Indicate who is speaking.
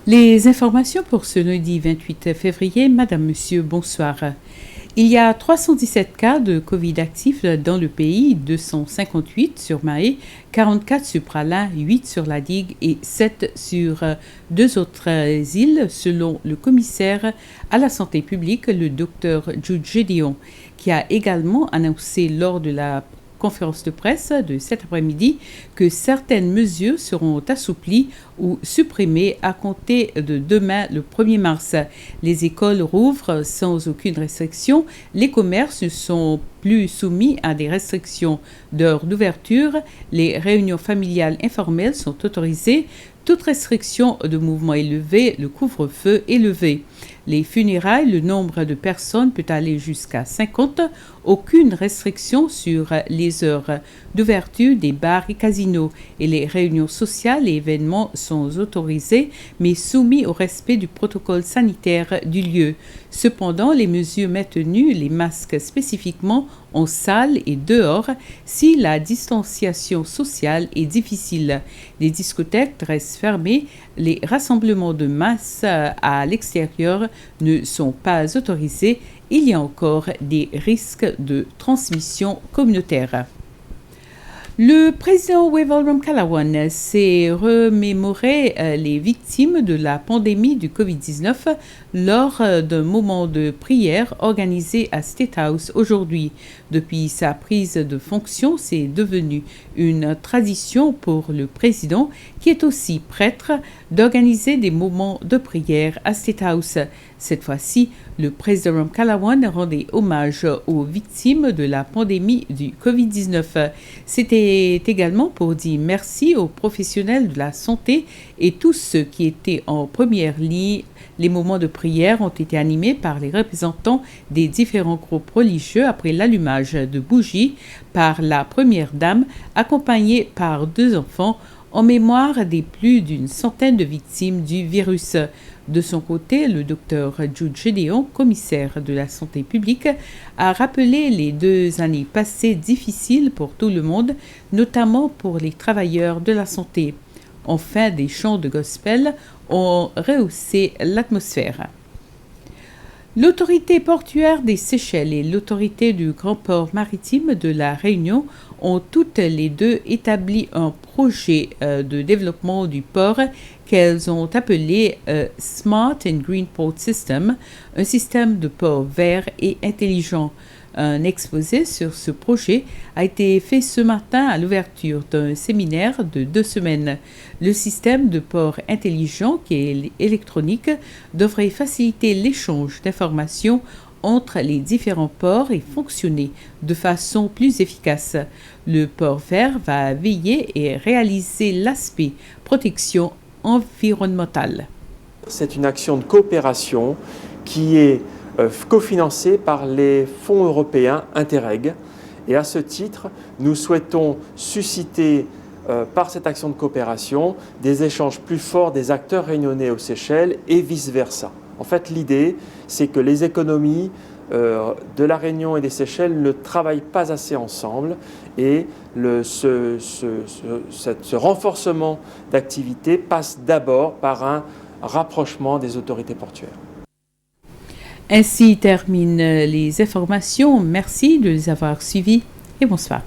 Speaker 1: Les informations pour ce lundi 28 février, Madame, Monsieur, bonsoir. Il y a 317 cas de COVID actifs dans le pays, 258 sur Mahé, 44 sur Praslin, 8 sur la Digue et 7 sur deux autres îles, selon le commissaire à la santé publique, le docteur Jude Gédéon, qui a également annoncé lors de la conférence de presse de cet après-midi que certaines mesures seront assouplies ou supprimées à compter de demain, le 1er mars. Les écoles rouvrent sans aucune restriction. Les commerces ne sont plus soumis à des restrictions d'heures d'ouverture. Les réunions familiales informelles sont autorisées. Toute restriction de mouvement est levée, le couvre-feu est levé. Les funérailles, le nombre de personnes peut aller jusqu'à 50. Aucune restriction sur les heures d'ouverture des bars et casinos. Et les réunions sociales et événements sont autorisés, mais soumis au respect du protocole sanitaire du lieu. Cependant, les mesures maintenues, les masques spécifiquement en salle et dehors, si la distanciation sociale est difficile. Les discothèques restent fermées. Les rassemblements de masse à l'extérieur ne sont pas autorisés. Il y a encore des risques de transmission communautaire. Le président Wavell Ramkalawan s'est remémoré les victimes de la pandémie du COVID-19 lors d'un moment de prière organisé à State House aujourd'hui. Depuis sa prise de fonction, c'est devenu une tradition pour le président, qui est aussi prêtre, d'organiser des moments de prière à State House. Cette fois-ci, le président Ramkalawan rendait hommage aux victimes de la pandémie du COVID-19. C'était également pour dire merci aux professionnels de la santé et tous ceux qui étaient en première ligne. Les moments de prière ont été animés par les représentants des différents groupes religieux après l'allumage de bougies par la première dame, accompagnée par 2 enfants, en mémoire des plus d'une centaine de victimes du virus. De son côté, le docteur Jude Gédéon, commissaire de la santé publique, a rappelé les 2 années passées difficiles pour tout le monde, notamment pour les travailleurs de la santé. Enfin, des chants de gospel ont rehaussé l'atmosphère. L'autorité portuaire des Seychelles et l'autorité du Grand Port maritime de la Réunion ont toutes les deux établi un projet de développement du port qu'elles ont appelé Smart and Green Port System, un système de port vert et intelligent. Un exposé sur ce projet a été fait ce matin à l'ouverture d'un séminaire de 2 semaines. Le système de port intelligent, qui est électronique, devrait faciliter l'échange d'informations entre les différents ports et fonctionner de façon plus efficace. Le port vert va veiller et réaliser l'aspect protection environnementale.
Speaker 2: C'est une action de coopération qui est cofinancé par les fonds européens Interreg. Et à ce titre, nous souhaitons susciter par cette action de coopération des échanges plus forts des acteurs réunionnais aux Seychelles et vice-versa. En fait, l'idée, c'est que les économies de la Réunion et des Seychelles ne travaillent pas assez ensemble et ce renforcement d'activité passe d'abord par un rapprochement des autorités portuaires.
Speaker 1: Ainsi terminent les informations. Merci de les avoir suivies et bonsoir.